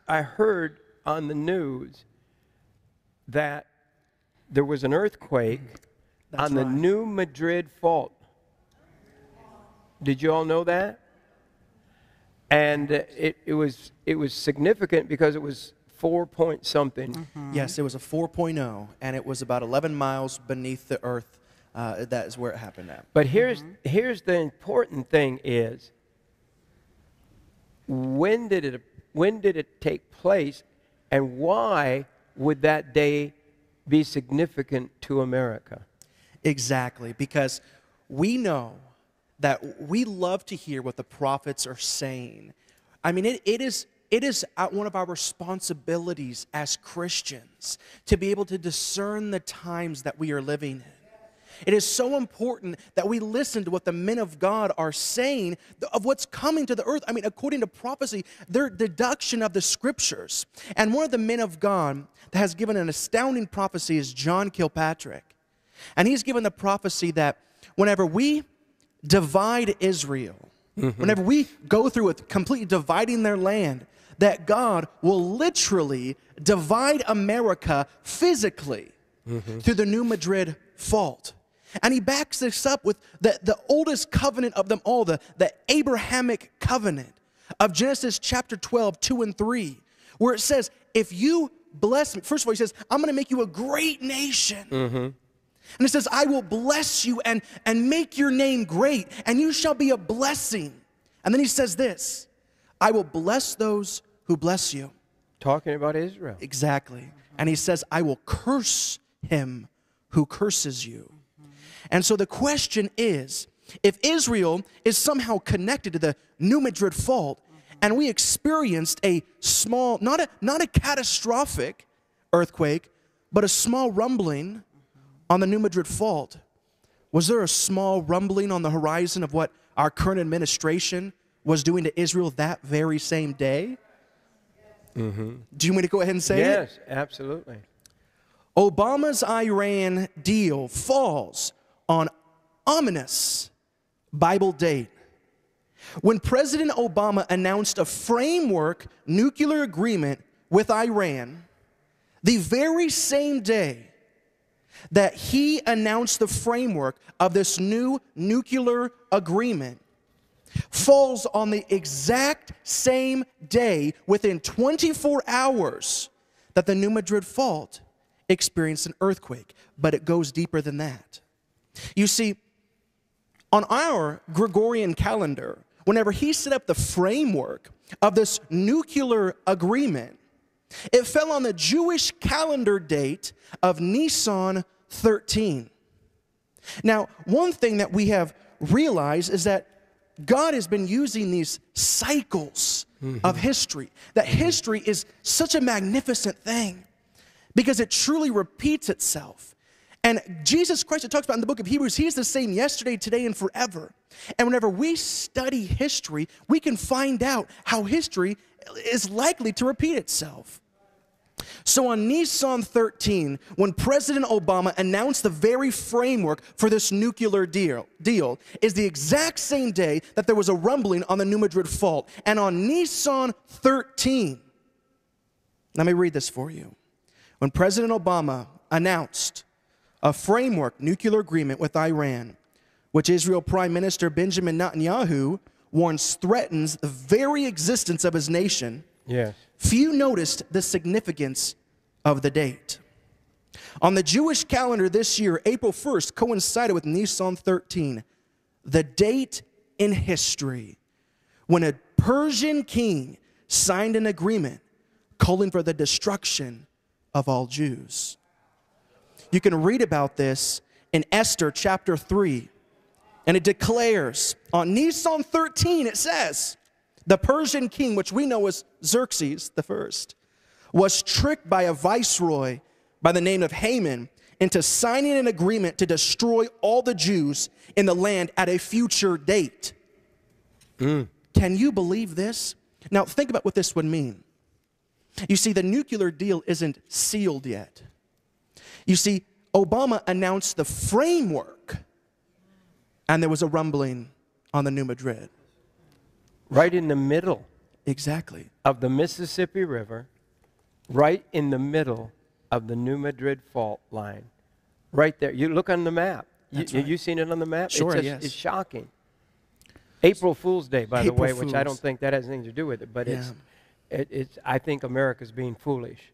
I heard on the news that there was an earthquake on the New Madrid fault. Did you all know that? And it was significant because it was 4 point something. Mm-hmm. Yes, it was a 4.0, and it was about 11 miles beneath the earth. That is where it happened at. But here's the important thing is, when did it take place, and why would that day be significant to America? Exactly, because we know that we love to hear what the prophets are saying. I mean, it is one of our responsibilities as Christians to be able to discern the times that we are living in. It is so important that we listen to what the men of God are saying of what's coming to the earth. I mean, according to prophecy, their deduction of the scriptures. And one of the men of God that has given an astounding prophecy is John Kilpatrick. And he's given the prophecy that whenever we divide Israel, whenever we go through with completely dividing their land, that God will literally divide America physically through the New Madrid fault. And he backs this up with the oldest covenant of them all, the Abrahamic covenant of Genesis chapter 12, 2 and 3, where it says, if you bless me, first of all, he says, I'm going to make you a great nation. And it says, I will bless you and make your name great, and you shall be a blessing. And then he says this, I will bless those who bless you. Talking about Israel. Exactly. And he says, I will curse him who curses you. And so the question is, if Israel is somehow connected to the New Madrid fault, and we experienced a small, not a catastrophic earthquake, but a small rumbling on the New Madrid fault, was there a small rumbling on the horizon of what our current administration was doing to Israel that very same day? Do you want me to go ahead and say it? Yes, absolutely. Obama's Iran deal falls on ominous Bible date. When President Obama announced a framework nuclear agreement with Iran, the very same day that he announced the framework of this new nuclear agreement falls on the exact same day, within 24 hours, that the New Madrid fault experienced an earthquake. But it goes deeper than that. You see, on our Gregorian calendar, whenever he set up the framework of this nuclear agreement, it fell on the Jewish calendar date of Nisan 13. Now, one thing that we have realized is that God has been using these cycles of history. That history is such a magnificent thing because it truly repeats itself. And Jesus Christ, it talks about in the book of Hebrews, he is the same yesterday, today, and forever. And whenever we study history, we can find out how history is likely to repeat itself. So on Nisan 13, when President Obama announced the very framework for this nuclear deal is the exact same day that there was a rumbling on the New Madrid fault. And on Nisan 13, let me read this for you. When President Obama announced a framework nuclear agreement with Iran, which Israel Prime Minister Benjamin Netanyahu warns threatens the very existence of his nation, yes, few noticed the significance of the date. On the Jewish calendar this year, April 1st coincided with Nisan 13, the date in history when a Persian king signed an agreement calling for the destruction of all Jews. You can read about this in Esther chapter 3, and it declares, on Nisan 13, it says, the Persian king, which we know as Xerxes I, was tricked by a viceroy by the name of Haman into signing an agreement to destroy all the Jews in the land at a future date. Can you believe this? Now, think about what this would mean. You see, the nuclear deal isn't sealed yet. You see, Obama announced the framework, and there was a rumbling on the New Madrid. Right in the middle. Exactly. of the Mississippi River, right in the middle of the New Madrid fault line. Right there. You look on the map. That's right. You seen it on the map? Sure, It's yes. It's shocking. April Fool's Day, by the April way, which I don't Fools. think that has anything to do with it, but Yeah. it's I think America's being foolish.